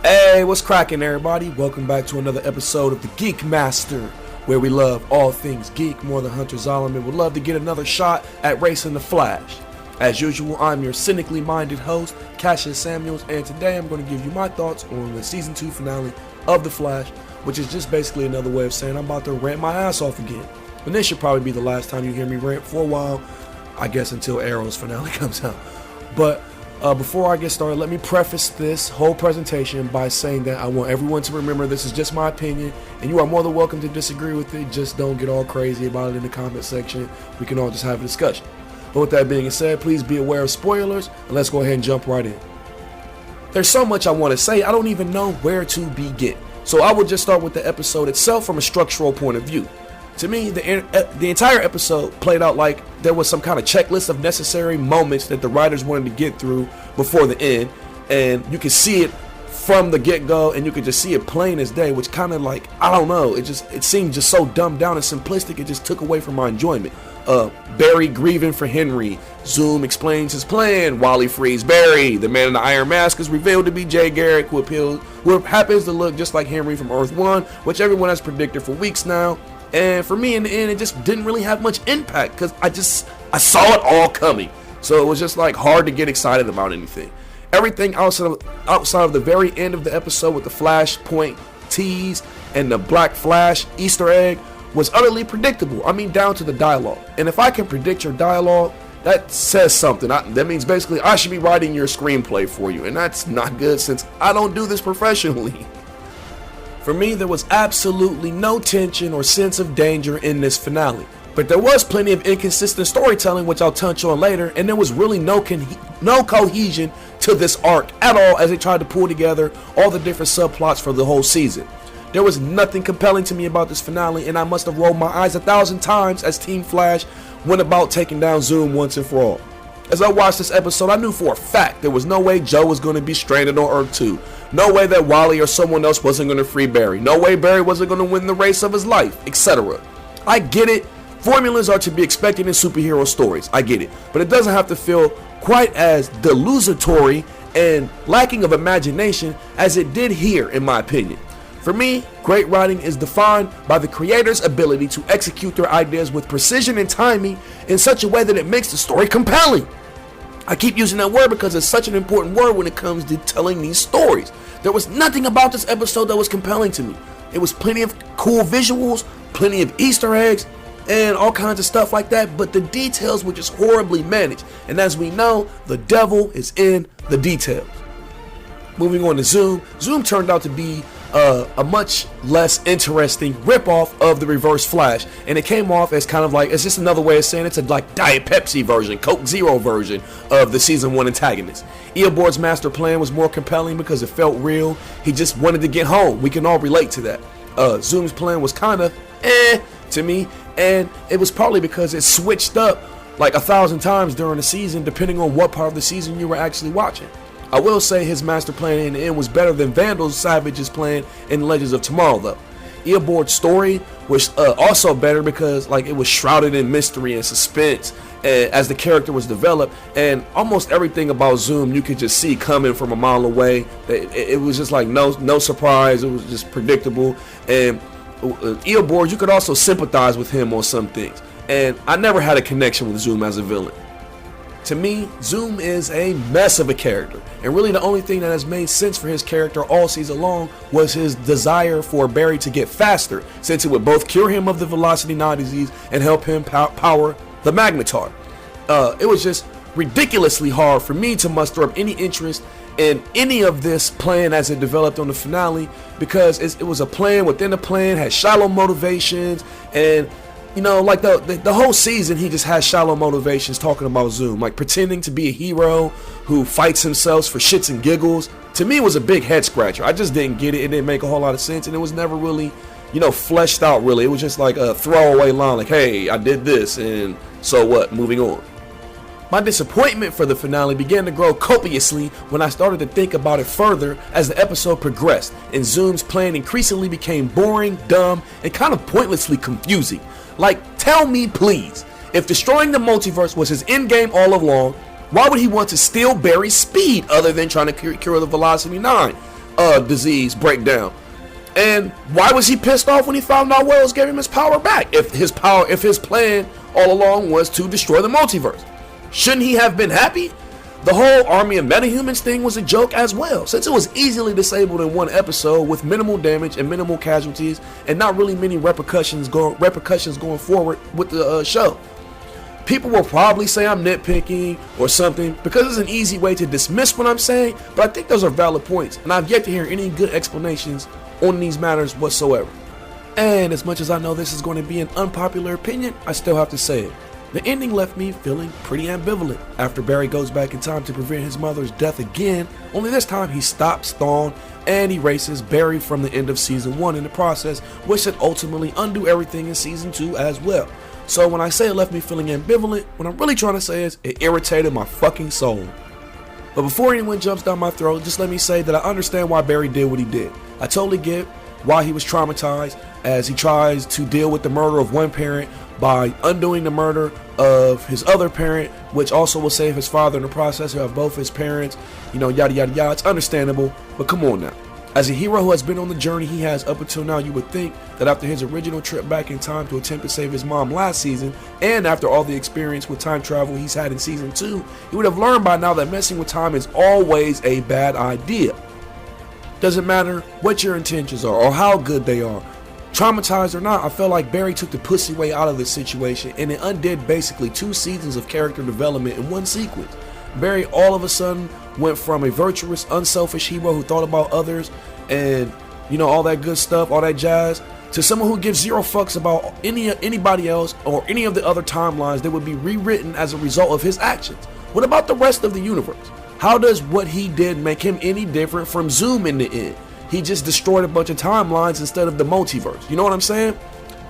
Hey, what's cracking, everybody? Welcome back to another episode of the Geek Master, where we love all things geek more than Hunter Zolomon would love to get another shot at racing the Flash. As usual, I'm your cynically minded host, Cassius Samuels, and today I'm going to give you my thoughts on the Season 2 finale of The Flash, which is just basically another way of saying I'm about to rant my ass off again. And this should probably be the last time you hear me rant for a while, I guess until Arrow's finale comes out. But before I get started, let me preface this whole presentation by saying that I want everyone to remember this is just my opinion, and you are more than welcome to disagree with it. Just don't get all crazy about it in the comment section. We can all just have a discussion. But with that being said, please be aware of spoilers, and let's go ahead and jump right in. There's so much I want to say, I don't even know where to begin. So I will just start with the episode itself from a structural point of view. To me, the entire episode played out like there was some kind of checklist of necessary moments that the writers wanted to get through before the end, and you could see it from the get-go, and you could just see it plain as day, which kind of like, I don't know, it seemed just so dumbed down and simplistic, it just took away from my enjoyment. Barry grieving for Henry, Zoom explains his plan, Wally frees Barry, the man in the iron mask is revealed to be Jay Garrick, who happens to look just like Henry from Earth 1, which everyone has predicted for weeks now. And for me, in the end, it just didn't really have much impact because I saw it all coming. So it was just like hard to get excited about anything. Everything outside of the very end of the episode with the Flashpoint tease and the Black Flash Easter egg was utterly predictable. I mean, down to the dialogue. And if I can predict your dialogue, that says something. That means basically I should be writing your screenplay for you. And that's not good since I don't do this professionally. For me, there was absolutely no tension or sense of danger in this finale. But there was plenty of inconsistent storytelling, which I'll touch on later, and there was really no cohesion to this arc at all as they tried to pull together all the different subplots for the whole season. There was nothing compelling to me about this finale, and I must have rolled my eyes 1,000 times as Team Flash went about taking down Zoom once and for all. As I watched this episode, I knew for a fact there was no way Joe was going to be stranded on Earth 2. No way that Wally or someone else wasn't going to free Barry. No way Barry wasn't going to win the race of his life, etc. I get it. Formulas are to be expected in superhero stories. I get it. But it doesn't have to feel quite as delusory and lacking of imagination as it did here, in my opinion. For me, great writing is defined by the creator's ability to execute their ideas with precision and timing in such a way that it makes the story compelling. I keep using that word because it's such an important word when it comes to telling these stories. There was nothing about this episode that was compelling to me. It was plenty of cool visuals, plenty of Easter eggs, and all kinds of stuff like that, but the details were just horribly managed. And as we know, the devil is in the details. Moving on to Zoom. Zoom turned out to be a much less interesting ripoff of the Reverse Flash, and it came off as kind of like, it's just another way of saying it's a like Diet Pepsi version, Coke Zero version of the season 1 antagonist. Eobard's master plan was more compelling because it felt real. He just wanted to get home. We can all relate to that. Zoom's plan was kind of to me, and it was probably because it switched up like 1,000 times during the season depending on what part of the season you were actually watching. I will say his master plan in the end was better than Vandal Savage's plan in Legends of Tomorrow, though. Eobard's story was also better because like it was shrouded in mystery and suspense as the character was developed, and almost everything about Zoom you could just see coming from a mile away. It was just like no surprise. It was just predictable, and Eobard, you could also sympathize with him on some things, and I never had a connection with Zoom as a villain. To me, Zoom is a mess of a character, and really the only thing that has made sense for his character all season long was his desire for Barry to get faster, since it would both cure him of the Velocity 9 disease and help him power the Magnetar. It was just ridiculously hard for me to muster up any interest in any of this plan as it developed on the finale, because it was a plan within a plan, had shallow motivations, and you know, like the whole season, he just has shallow motivations talking about Zoom, like pretending to be a hero who fights himself for shits and giggles. To me, it was a big head scratcher. I just didn't get it. It didn't make a whole lot of sense, and it was never really, fleshed out really. It was just like a throwaway line, like, hey, I did this, and so what? Moving on. My disappointment for the finale began to grow copiously when I started to think about it further as the episode progressed, and Zoom's plan increasingly became boring, dumb, and kind of pointlessly confusing. Like, tell me please, if destroying the multiverse was his end game all along, why would he want to steal Barry's speed other than trying to cure the Velocity 9? disease breakdown. And why was he pissed off when he found out Wells gave him his power back? If his plan all along was to destroy the multiverse, shouldn't he have been happy? The whole army of metahumans thing was a joke as well, since it was easily disabled in one episode with minimal damage and minimal casualties, and not really many repercussions going forward with the show. People will probably say I'm nitpicking or something because it's an easy way to dismiss what I'm saying, but I think those are valid points, and I've yet to hear any good explanations on these matters whatsoever. And as much as I know this is going to be an unpopular opinion, I still have to say it. The ending left me feeling pretty ambivalent after Barry goes back in time to prevent his mother's death again, only this time he stops Thawne and erases Barry from the end of season 1 in the process, which should ultimately undo everything in season 2 as well. So when I say it left me feeling ambivalent, what I'm really trying to say is it irritated my fucking soul. But before anyone jumps down my throat, just let me say that I understand why Barry did what he did. I totally get why he was traumatized as he tries to deal with the murder of one parent by undoing the murder of his other parent, which also will save his father in the process. He'll have both his parents, yada yada yada. It's understandable, but come on now. As a hero who has been on the journey he has up until now, you would think that after his original trip back in time to attempt to save his mom last season, and after all the experience with time travel he's had in season 2, he would have learned by now that messing with time is always a bad idea. Doesn't matter what your intentions are or how good they are. Traumatized or not, I felt like Barry took the pussy way out of this situation, and it undid basically 2 seasons of character development in one sequence. Barry all of a sudden went from a virtuous, unselfish hero who thought about others and all that good stuff, all that jazz, to someone who gives zero fucks about anybody else or any of the other timelines that would be rewritten as a result of his actions. What about the rest of the universe? How does what he did make him any different from Zoom in the end? He just destroyed a bunch of timelines instead of the multiverse. You know what I'm saying?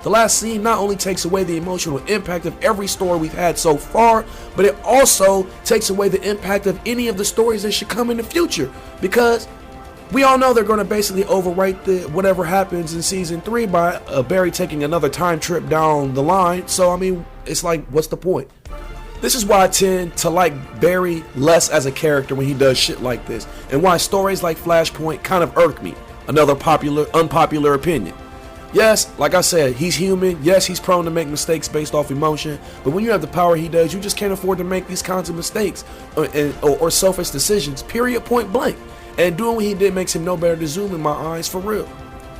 The last scene not only takes away the emotional impact of every story we've had so far, but it also takes away the impact of any of the stories that should come in the future, because we all know they're going to basically overwrite whatever happens in season 3 by Barry taking another time trip down the line. So I mean, it's like, what's the point? This is why I tend to like Barry less as a character when he does shit like this, and why stories like Flashpoint kind of irk me. Another unpopular opinion. Yes, like I said, he's human. Yes, he's prone to make mistakes based off emotion, but when you have the power he does, you just can't afford to make these kinds of mistakes or selfish decisions, period, point blank. And doing what he did makes him no better than Zoom in my eyes, for real.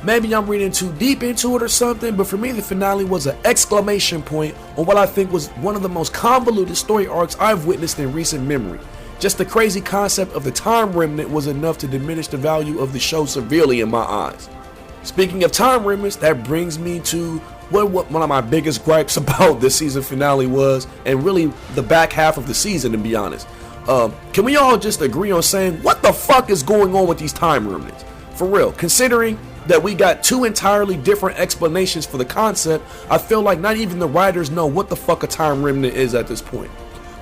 Maybe I'm reading too deep into it or something, but for me the finale was an exclamation point on what I think was one of the most convoluted story arcs I've witnessed in recent memory. Just the crazy concept of the time remnant was enough to diminish the value of the show severely in my eyes. Speaking of time remnants, that brings me to what one of my biggest gripes about this season finale was, and really the back half of the season, to be honest. Can we all just agree on saying, what the fuck is going on with these time remnants? For real, considering that we got 2 entirely different explanations for the concept, I feel like not even the writers know what the fuck a time remnant is at this point.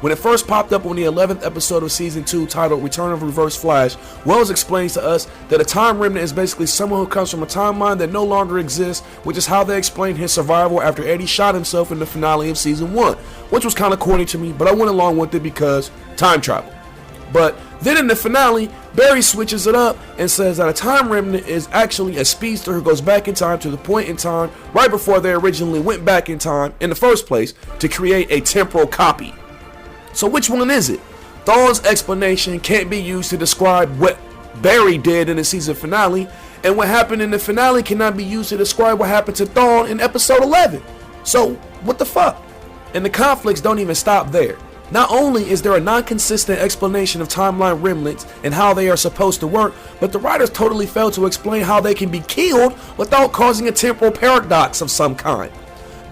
When it first popped up on the 11th episode of season 2 titled Return of Reverse Flash, Wells explains to us that a time remnant is basically someone who comes from a timeline that no longer exists, which is how they explain his survival after Eddie shot himself in the finale of season 1, which was kind of corny to me, but I went along with it because time travel. But then in the finale, Barry switches it up and says that a time remnant is actually a speedster who goes back in time to the point in time right before they originally went back in time in the first place to create a temporal copy. So which one is it? Thawne's explanation can't be used to describe what Barry did in the season finale, and what happened in the finale cannot be used to describe what happened to Thawne in episode 11. So what the fuck? And the conflicts don't even stop there. Not only is there a non-consistent explanation of timeline remnants and how they are supposed to work, but the writers totally fail to explain how they can be killed without causing a temporal paradox of some kind.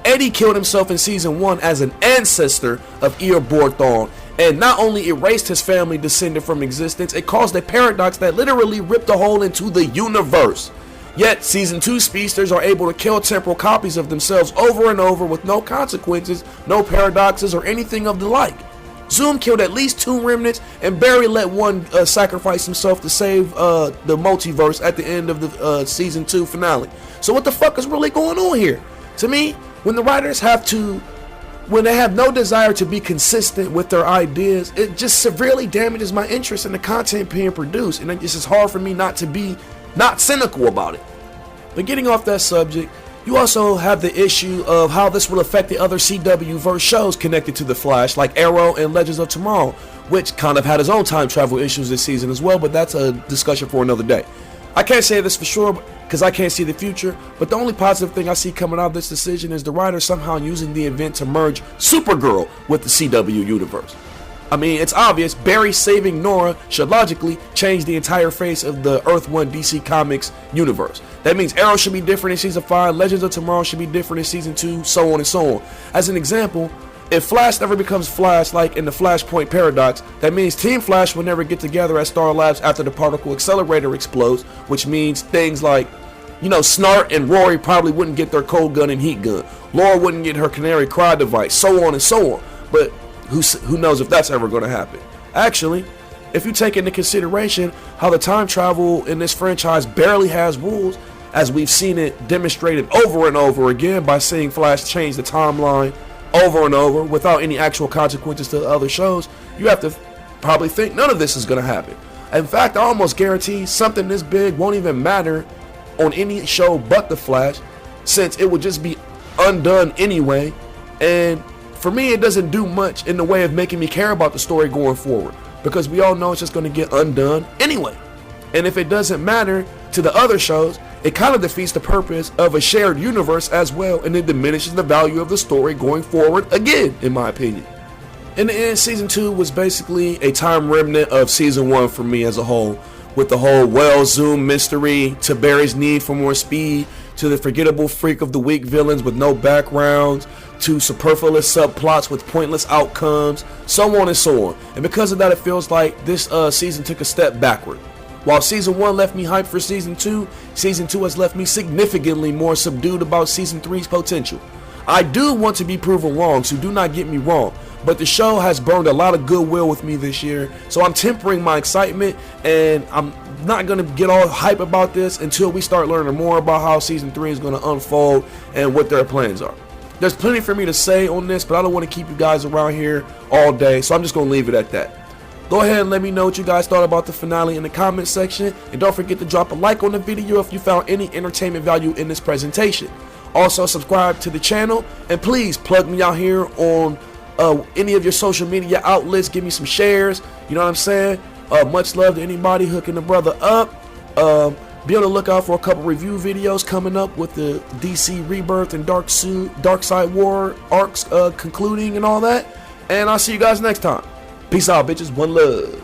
Eddie killed himself in season 1 as an ancestor of Eobor Thawne, and not only erased his family descended from existence, it caused a paradox that literally ripped a hole into the universe. Yet, season 2 speedsters are able to kill temporal copies of themselves over and over with no consequences, no paradoxes, or anything of the like. Zoom killed at least 2 remnants, and Barry let one sacrifice himself to save the multiverse at the end of the season 2 finale. So what the fuck is really going on here? To me, when the writers when they have no desire to be consistent with their ideas, it just severely damages my interest in the content being produced, and it's just hard for me not to be not cynical about it. But getting off that subject, you also have the issue of how this will affect the other CW verse shows connected to the Flash, like Arrow and Legends of Tomorrow, which kind of had his own time travel issues this season as well, but that's a discussion for another day. I can't say this for sure because I can't see the future, but the only positive thing I see coming out of this decision is the writer somehow using the event to merge Supergirl with the CW universe. I mean, it's obvious Barry saving Nora should logically change the entire face of the Earth 1 DC Comics universe. That means Arrow should be different in Season 5, Legends of Tomorrow should be different in Season 2, so on and so on. As an example, if Flash never becomes Flash like in the Flashpoint paradox, that means Team Flash will never get together at Star Labs after the particle accelerator explodes, which means things like, you know, Snart and Rory probably wouldn't get their cold gun and heat gun. Laura wouldn't get her Canary Cry device, so on and so on. But who knows if that's ever going to happen. Actually, if you take into consideration how the time travel in this franchise barely has rules, as we've seen it demonstrated over and over again by seeing Flash change the timeline over and over without any actual consequences to the other shows, you have to probably think none of this is going to happen. In fact, I almost guarantee something this big won't even matter on any show but The Flash, since it would just be undone anyway. And for me, it doesn't do much in the way of making me care about the story going forward, because we all know it's just going to get undone anyway. And if it doesn't matter to the other shows, it kind of defeats the purpose of a shared universe as well, and it diminishes the value of the story going forward again, in my opinion. In the end, Season 2 was basically a time remnant of Season 1 for me as a whole, with the whole well-zoomed mystery, to Barry's need for more speed, to the forgettable freak of the week villains with no backgrounds, to superfluous subplots with pointless outcomes, so on and so on. And because of that, it feels like this season took a step backward. While Season 1 left me hyped for Season 2, Season 2 has left me significantly more subdued about Season 3's potential. I do want to be proven wrong, so do not get me wrong, but the show has burned a lot of goodwill with me this year, so I'm tempering my excitement, and I'm not going to get all hype about this until we start learning more about how Season 3 is going to unfold and what their plans are. There's plenty for me to say on this, but I don't want to keep you guys around here all day, so I'm just going to leave it at that. Go ahead and let me know what you guys thought about the finale in the comment section, and don't forget to drop a like on the video if you found any entertainment value in this presentation. Also, subscribe to the channel, and please plug me out here on any of your social media outlets. Give me some shares, you know what I'm saying? Much love to anybody hooking the brother up. Be on the lookout for a couple review videos coming up with the DC Rebirth and Darkseid War arcs concluding and all that. And I'll see you guys next time. Peace out, bitches. One love.